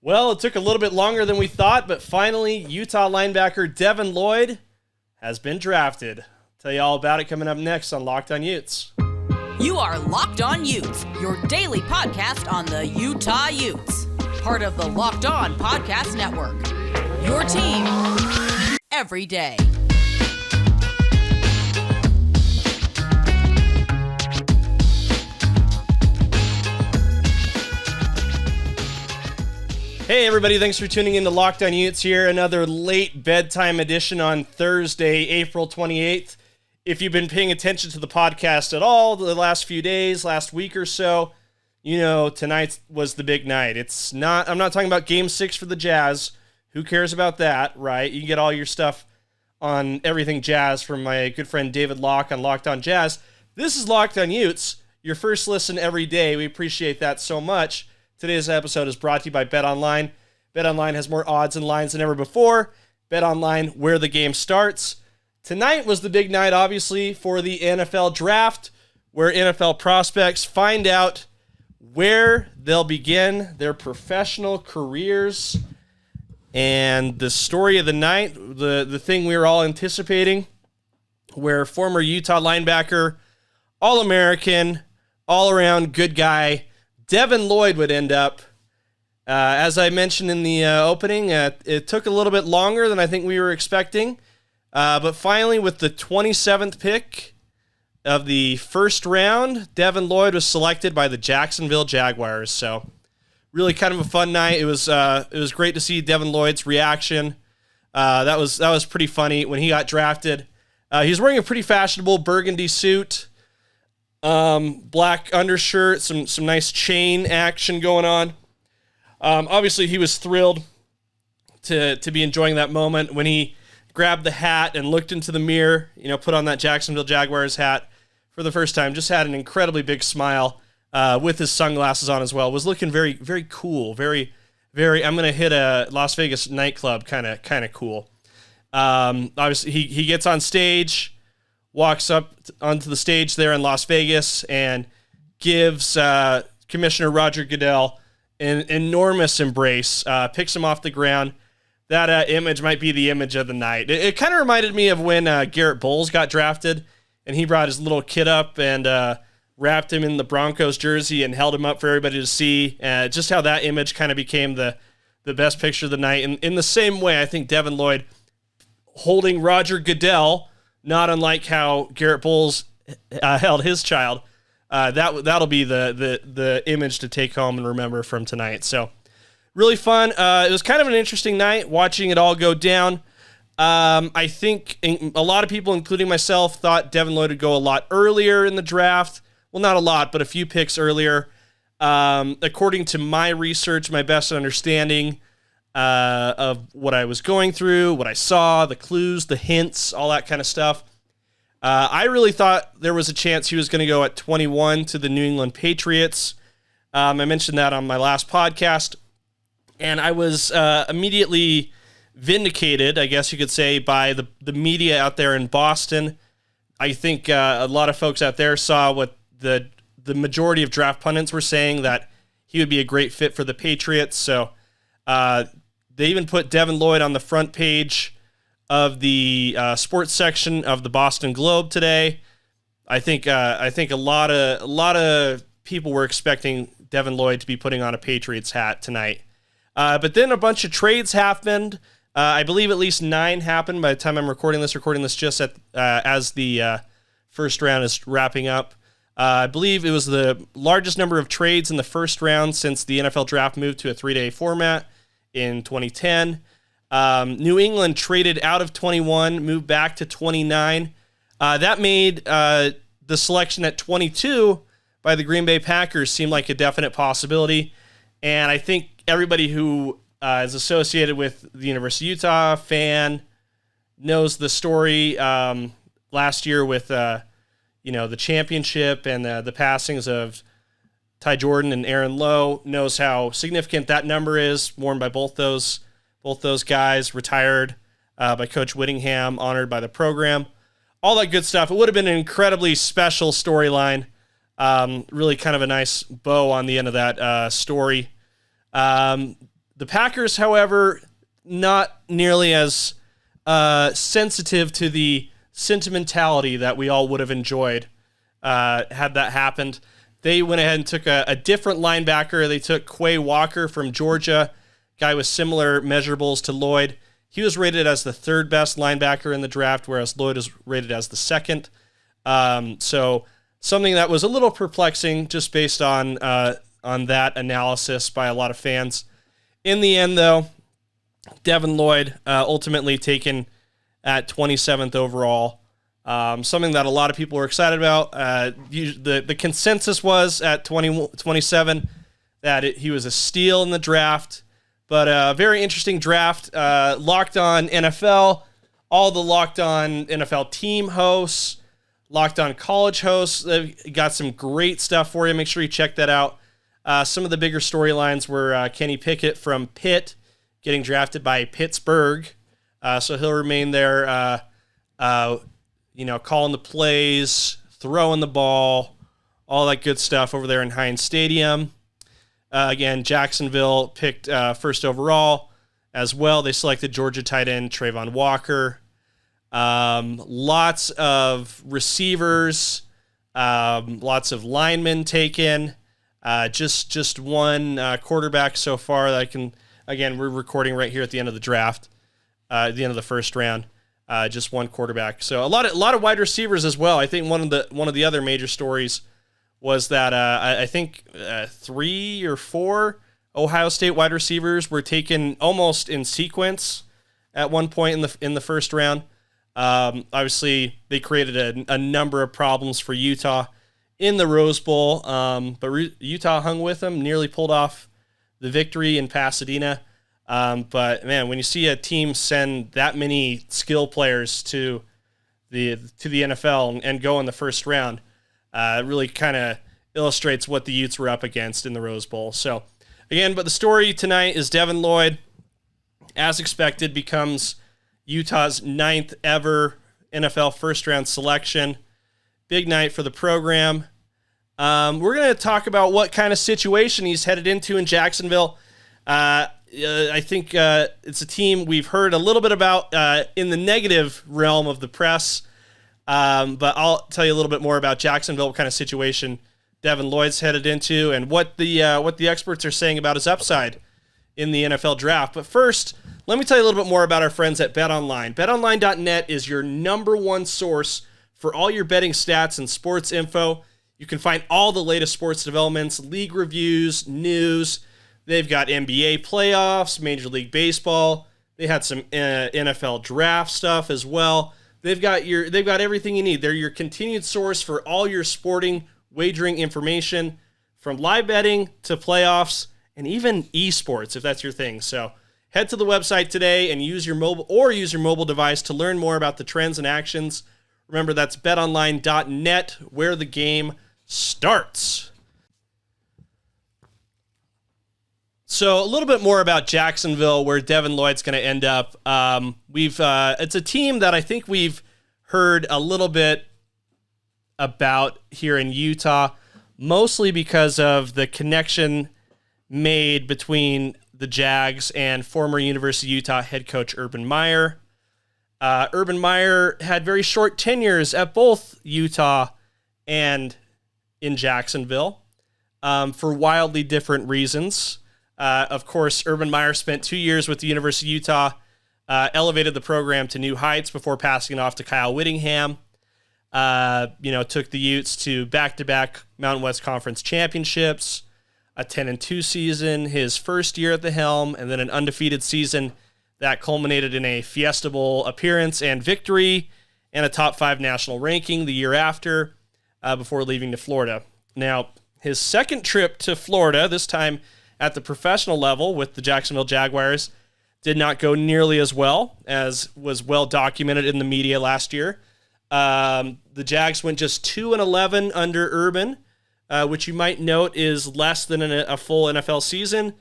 Well, it took a little bit longer than we thought, but finally, Utah linebacker Devin Lloyd has been drafted. Tell you all about it coming up next on Locked on Utes. You are Locked on Utes, your daily podcast on the Utah Utes. Part of the Locked On Podcast Network. Your team every day. Hey everybody, thanks for tuning in to Locked on Utes here. Another late bedtime edition on Thursday, April 28th. If you've been paying attention to the podcast at all the last few days, last week or so, you know tonight was the big night. I'm not talking about Game 6 for the Jazz. Who cares about that, right? You can get all your stuff on everything Jazz from my good friend David Locke on Locked on Jazz. This is Locked on Utes, your first listen every day. We appreciate that so much. Today's episode is brought to you by BetOnline. BetOnline has more odds and lines than ever before. BetOnline, where the game starts. Tonight was the big night, obviously, for the NFL draft, where NFL prospects find out where they'll begin their professional careers. And the story of the night, the thing we were all anticipating, where former Utah linebacker, All-American, all-around good guy, Devin Lloyd would end up. As I mentioned in the opening, it took a little bit longer than I think we were expecting. But finally, with the 27th pick of the first round, Devin Lloyd was selected by the Jacksonville Jaguars. So really kind of a fun night. It was great to see Devin Lloyd's reaction. That was pretty funny when he got drafted. He was wearing a pretty fashionable burgundy suit. Black undershirt, some nice chain action going on. Obviously he was thrilled to be enjoying that moment when he grabbed the hat and looked into the mirror, put on that Jacksonville Jaguars hat for the first time. Just had an incredibly big smile, with his sunglasses on as well. Was looking very, very cool. Very, very, I'm going to hit a Las Vegas nightclub kind of cool. Obviously he gets on stage, walks up onto the stage there in Las Vegas and gives Commissioner Roger Goodell an enormous embrace, picks him off the ground. That image might be the image of the night. It kind of reminded me of when Garrett Bowles got drafted and he brought his little kid up and wrapped him in the Broncos jersey and held him up for everybody to see. Just how that image kind of became the best picture of the night. And in the same way, I think Devin Lloyd holding Roger Goodell, not unlike how Garrett Bowles held his child, that'll be the image to take home and remember from tonight. So really fun. It was kind of an interesting night watching it all go down. I think a lot of people, including myself, thought Devin Lloyd would go a lot earlier in the draft. Well, not a lot, but a few picks earlier. According to my research, my best understanding of what I was going through, what I saw, the clues, the hints, all that kind of stuff. I really thought there was a chance he was going to go at 21 to the New England Patriots. I mentioned that on my last podcast, and I was immediately vindicated, I guess you could say, by the media out there in Boston. I think a lot of folks out there saw what the majority of draft pundits were saying, that he would be a great fit for the Patriots. So they even put Devin Lloyd on the front page of the sports section of the Boston Globe today. I think a lot of people were expecting Devin Lloyd to be putting on a Patriots hat tonight. But then a bunch of trades happened. I believe at least 9 happened by the time I'm recording this just as the first round is wrapping up. I believe it was the largest number of trades in the first round since the NFL draft moved to a 3-day format in 2010. New England traded out of 21, moved back to 29. That made the selection at 22 by the Green Bay Packers seem like a definite possibility. And I think everybody who is associated with the University of Utah, fan, knows the story last year with the championship and the passings of Ty Jordan and Aaron Lowe, knows how significant that number is, worn by both those guys, retired by Coach Whittingham, honored by the program, all that good stuff. It would have been an incredibly special storyline. Really kind of a nice bow on the end of that story. The Packers, however, not nearly as sensitive to the sentimentality that we all would have enjoyed had that happened. They went ahead and took a different linebacker. They took Quay Walker from Georgia, guy with similar measurables to Lloyd. He was rated as the third best linebacker in the draft, whereas Lloyd is rated as the second. So something that was a little perplexing just based on that analysis by a lot of fans. In the end, though, Devin Lloyd ultimately taken at 27th overall. Something that a lot of people were excited about. The consensus was at 27 that he was a steal in the draft. But a very interesting draft. Locked On NFL, all the Locked On NFL team hosts, Locked On college hosts. They've got some great stuff for you. Make sure you check that out. Some of the bigger storylines were Kenny Pickett from Pitt getting drafted by Pittsburgh. So he'll remain there, calling the plays, throwing the ball, all that good stuff over there in Heinz Stadium. Again, Jacksonville picked first overall as well. They selected Georgia tight end Trayvon Walker. Lots of receivers, lots of linemen taken. Just one quarterback so far that I can. Again, we're recording right here at the end of the draft, at the end of the first round. Just one quarterback. So a lot of wide receivers as well. I think one of the other major stories was that I think 3 or 4 Ohio State wide receivers were taken almost in sequence at one point in the first round. Obviously, they created a number of problems for Utah in the Rose Bowl, but Utah hung with them, nearly pulled off the victory in Pasadena. But man, when you see a team send that many skill players to the NFL and go in the first round, it really kind of illustrates what the Utes were up against in the Rose Bowl. So again, but the story tonight is Devin Lloyd, as expected, becomes Utah's 9th ever NFL first round selection. Big night for the program. We're going to talk about what kind of situation he's headed into in Jacksonville. I think it's a team we've heard a little bit about in the negative realm of the press. But I'll tell you a little bit more about Jacksonville, what kind of situation Devin Lloyd's headed into, and what the experts are saying about his upside in the NFL draft. But first, let me tell you a little bit more about our friends at BetOnline. BetOnline.net is your number one source for all your betting stats and sports info. You can find all the latest sports developments, league reviews, news. They've got NBA playoffs, Major League Baseball. They had some NFL draft stuff as well. They've got everything you need. They're your continued source for all your sporting wagering information, from live betting to playoffs and even esports, if that's your thing. So head to the website today and use your mobile device to learn more about the trends and actions. Remember, that's betonline.net, where the game starts. So a little bit more about Jacksonville, where Devin Lloyd's going to end up. It's a team that I think we've heard a little bit about here in Utah, mostly because of the connection made between the Jags and former University of Utah head coach Urban Meyer. Urban Meyer had very short tenures at both Utah and in Jacksonville for wildly different reasons. Of course, Urban Meyer spent 2 years with the University of Utah, elevated the program to new heights before passing it off to Kyle Whittingham. Took the Utes to back-to-back Mountain West Conference championships, a 10-2 season his first year at the helm, and then an undefeated season that culminated in a Fiesta Bowl appearance and victory and a top 5 national ranking the year after, before leaving to Florida. Now, his second trip to Florida, this time at the professional level with the Jacksonville Jaguars, did not go nearly as well as was well documented in the media last year. The Jags went just 2-11 under Urban, which you might note is less than a full NFL season,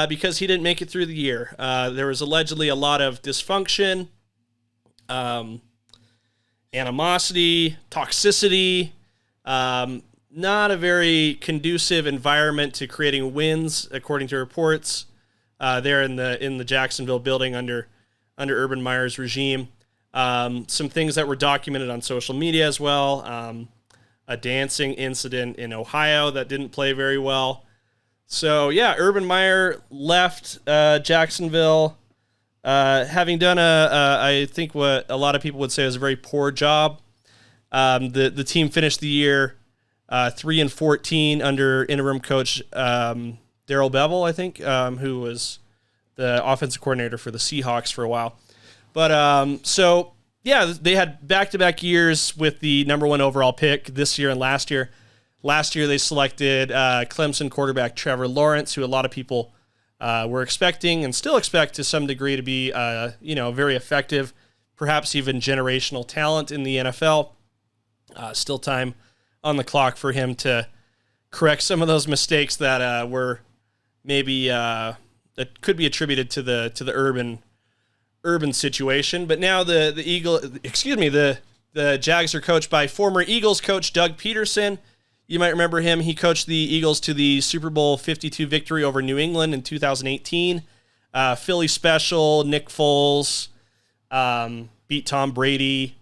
because he didn't make it through the year. There was allegedly a lot of dysfunction, animosity, toxicity, not a very conducive environment to creating wins, according to reports. there in the Jacksonville building under Urban Meyer's regime. Some things that were documented on social media as well. A dancing incident in Ohio that didn't play very well. So, yeah, Urban Meyer left Jacksonville having done I think what a lot of people would say was a very poor job. The team finished the year 3-14 under interim coach Darrell Bevell, I think, who was the offensive coordinator for the Seahawks for a while. But so, yeah, they had back-to-back years with the number 1 overall pick this year and last year. Last year they selected Clemson quarterback Trevor Lawrence, who a lot of people were expecting and still expect to some degree to be, very effective, perhaps even generational talent in the NFL. Still time on the clock for him to correct some of those mistakes that were maybe that could be attributed to the Urban situation. But now the Jags are coached by former Eagles coach Doug Peterson. You might remember him. He coached the Eagles to the Super Bowl 52 victory over New England in 2018. Philly special, Nick Foles, beat Tom Brady,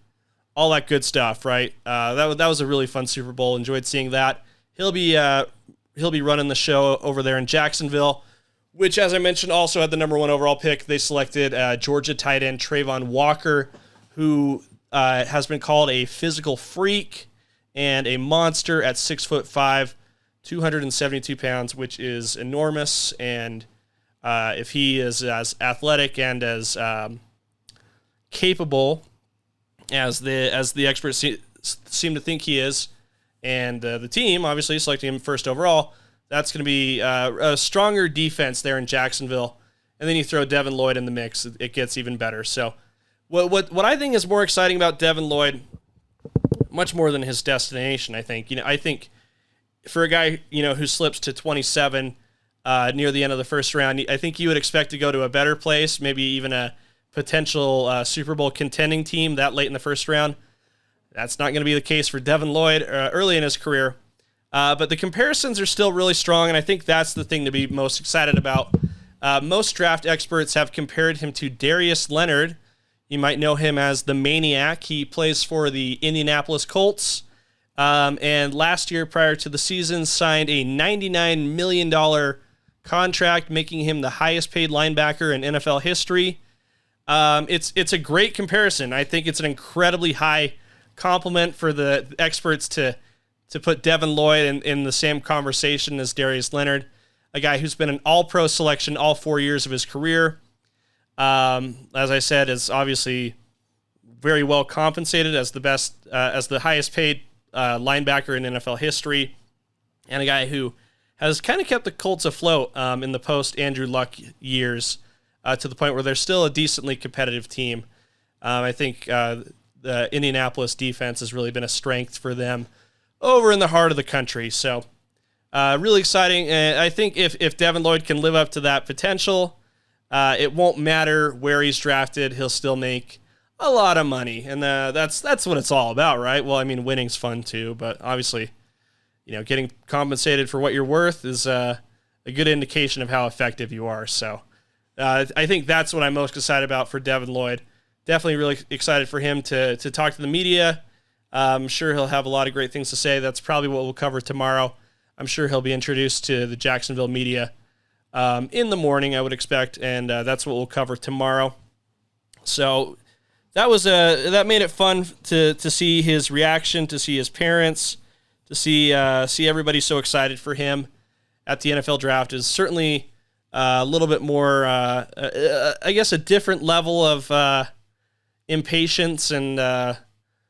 all that good stuff, right? That was a really fun Super Bowl. Enjoyed seeing that. He'll be running the show over there in Jacksonville, which, as I mentioned, also had the number 1 overall pick. They selected Georgia tight end Trayvon Walker, who has been called a physical freak and a monster at 6'5", 272 pounds, which is enormous. And if he is as athletic and as capable as the experts seem to think he is, and the team obviously selecting him first overall, that's going to be a stronger defense there in Jacksonville. And then you throw Devin Lloyd in the mix, it gets even better. So what I think is more exciting about Devin Lloyd, much more than his destination, I think. I think for a guy, who slips to 27 near the end of the first round, I think you would expect to go to a better place, maybe even a potential Super Bowl contending team that late in the first round. That's not going to be the case for Devin Lloyd early in his career. But the comparisons are still really strong, and I think that's the thing to be most excited about. Most draft experts have compared him to Darius Leonard. You might know him as the Maniac. He plays for the Indianapolis Colts. And last year, prior to the season, signed a $99 million contract, making him the highest paid linebacker in NFL history. It's a great comparison. I think it's an incredibly high compliment for the experts to put Devin Lloyd in the same conversation as Darius Leonard, a guy who's been an all-pro selection all 4 years of his career. As I said, is obviously very well compensated as the highest paid linebacker in NFL history, and a guy who has kind of kept the Colts afloat in the post-Andrew Luck years to the point where they're still a decently competitive team. I think the Indianapolis defense has really been a strength for them over in the heart of the country. So really exciting. And I think if Devin Lloyd can live up to that potential, it won't matter where he's drafted. He'll still make a lot of money. And that's what it's all about, right? Well, I mean, winning's fun too, but obviously, getting compensated for what you're worth is a good indication of how effective you are. So I think that's what I'm most excited about for Devin Lloyd. Definitely really excited for him to talk to the media. I'm sure he'll have a lot of great things to say. That's probably what we'll cover tomorrow. I'm sure he'll be introduced to the Jacksonville media in the morning, I would expect, and that's what we'll cover tomorrow. So that made it fun to see his reaction, to see his parents, to see everybody so excited for him at the NFL draft. Is certainly a little bit more, I guess, a different level of impatience and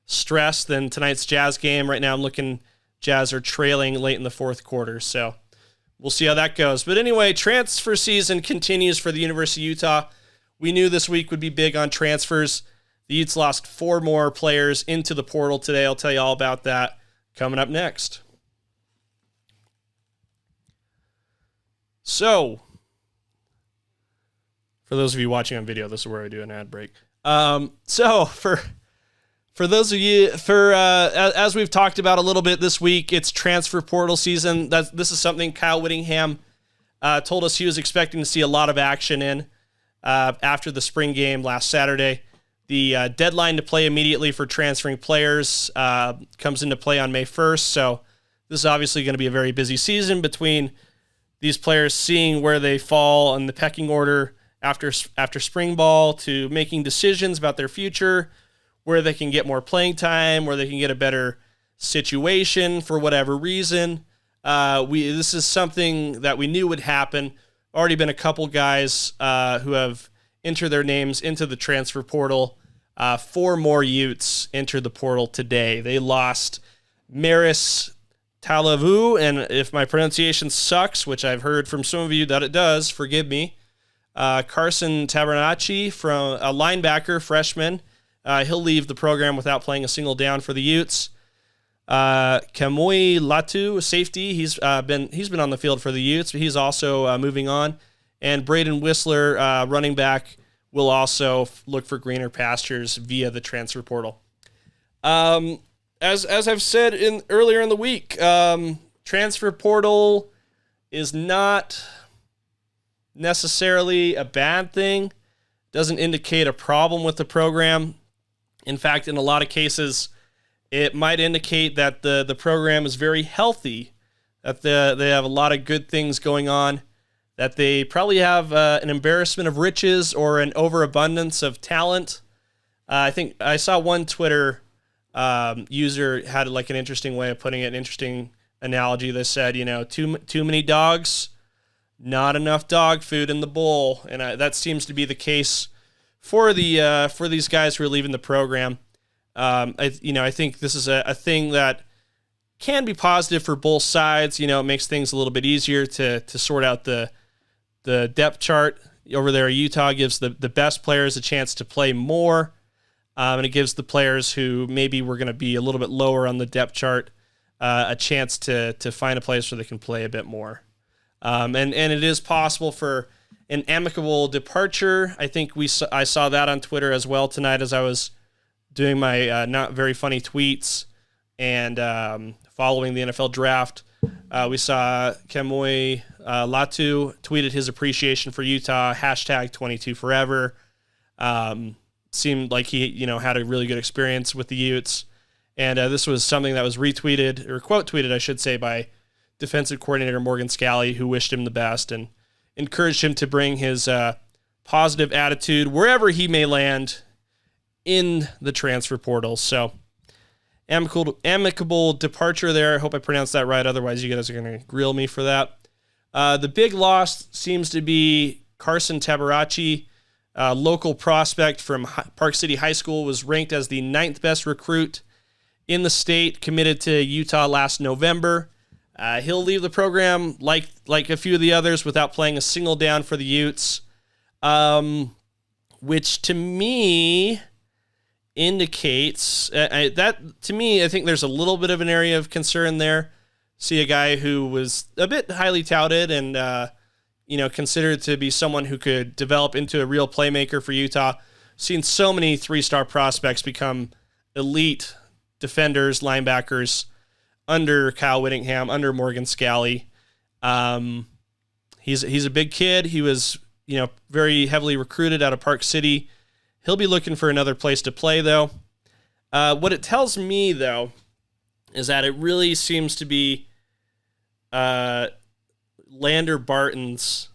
stress than tonight's Jazz game. Right now I'm looking, Jazz are trailing late in the fourth quarter, so we'll see how that goes. But anyway, transfer season continues for the University of Utah. We knew this week would be big on transfers. The Utes lost 4 more players into the portal today. I'll tell you all about that coming up next. So, for those of you watching on video, this is where I do an ad break. So for those of you, as we've talked about a little bit this week, it's transfer portal season. This is something Kyle Whittingham told us he was expecting to see a lot of action in after the spring game last Saturday. The deadline to play immediately for transferring players comes into play on May 1st, so this is obviously going to be a very busy season between these players seeing where they fall in the pecking order after spring ball to making decisions about their future, where they can get more playing time, where they can get a better situation for whatever reason. This is something that we knew would happen. Already been a couple guys who have entered their names into the transfer portal. 4 more Utes entered the portal today. They lost Maris Talavu, and if my pronunciation sucks, which I've heard from some of you that it does, forgive me. Carson Tabernacci, from a linebacker, freshman. He'll leave the program without playing a single down for the Utes. Kamui Latu, safety, he's been on the field for the Utes, but he's also moving on. And Braden Whistler, running back, will also look for greener pastures via the transfer portal. As I've said earlier in the week, transfer portal is not necessarily a bad thing. Doesn't indicate a problem with the program. In fact, in a lot of cases, it might indicate that the program is very healthy, that they have a lot of good things going on, that they probably have an embarrassment of riches or an overabundance of talent. I think I saw one Twitter user had like an interesting way of putting it, an interesting analogy that said, too many dogs, not enough dog food in the bowl, and that seems to be the case for these guys who are leaving the program. I think this is a thing that can be positive for both sides. It makes things a little bit easier to sort out the depth chart over there. Utah gives the best players a chance to play more, and it gives the players who maybe were going to be a little bit lower on the depth chart a chance to find a place where they can play a bit more. And it is possible for an amicable departure. I think I saw that on Twitter as well tonight as I was doing my not very funny tweets and following the NFL draft. We saw Kamui Latu tweeted his appreciation for Utah, #22forever. Seemed like he had a really good experience with the Utes. And this was something that was retweeted, or quote tweeted, I should say, by defensive coordinator Morgan Scalley, who wished him the best and encouraged him to bring his positive attitude wherever he may land in the transfer portal. So amicable departure there. I hope I pronounced that right. Otherwise, you guys are going to grill me for that. The big loss seems to be Carson Tabernacci, local prospect from Park City High School, was ranked as the 9th best recruit in the state, committed to Utah last November. He'll leave the program like a few of the others without playing a single down for the Utes, which to me indicates I think there's a little bit of an area of concern there. See a guy who was a bit highly touted and considered to be someone who could develop into a real playmaker for Utah. Seen so many 3-star prospects become elite defenders, linebackers under Kyle Whittingham, under Morgan Scalley. He's a big kid. He was very heavily recruited out of Park City. He'll be looking for another place to play, though. What it tells me, though, is that it really seems to be Lander Barton's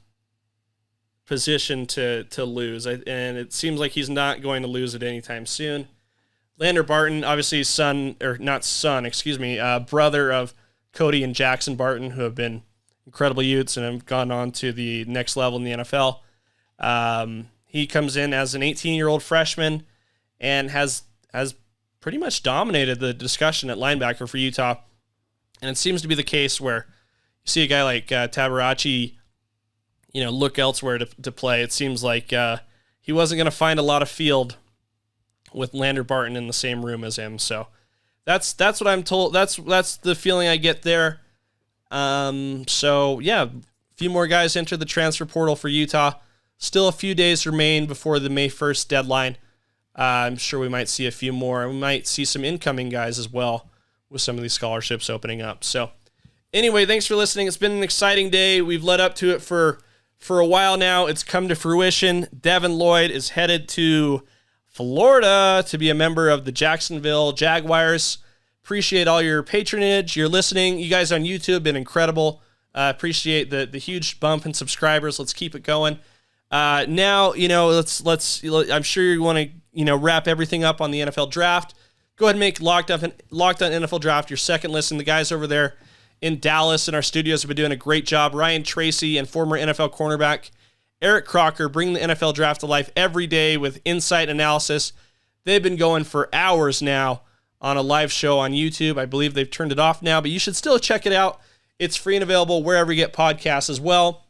position to lose. And it seems like he's not going to lose it anytime soon. Lander Barton, obviously brother of Cody and Jackson Barton, who have been incredible Utes and have gone on to the next level in the NFL. He comes in as an 18-year-old freshman and has pretty much dominated the discussion at linebacker for Utah. And it seems to be the case where you see a guy like Tabernacci, look elsewhere to play. It seems like he wasn't going to find a lot of field with Lander Barton in the same room as him. So that's what I'm told. That's the feeling I get there. So yeah, a few more guys enter the transfer portal for Utah. Still a few days remain before the May 1st deadline. I'm sure we might see a few more. We might see some incoming guys as well with some of these scholarships opening up. So Anyway, thanks for listening. It's been an exciting day. We've led up to it for a while now. It's come to fruition. Devin Lloyd is headed to Florida to be a member of the Jacksonville Jaguars. Appreciate all your patronage, your listening. You guys on YouTube have been incredible. Appreciate the huge bump in subscribers. Let's keep it going. Now, let's. I'm sure you want to, wrap everything up on the NFL draft. Go ahead and make Locked On NFL Draft your second listen. The guys over there in Dallas in our studios have been doing a great job. Ryan Tracy and former NFL cornerback Eric Crocker bring the NFL Draft to life every day with insight analysis. They've been going for hours now on a live show on YouTube. I believe they've turned it off now, but you should still check it out. It's free and available wherever you get podcasts as well.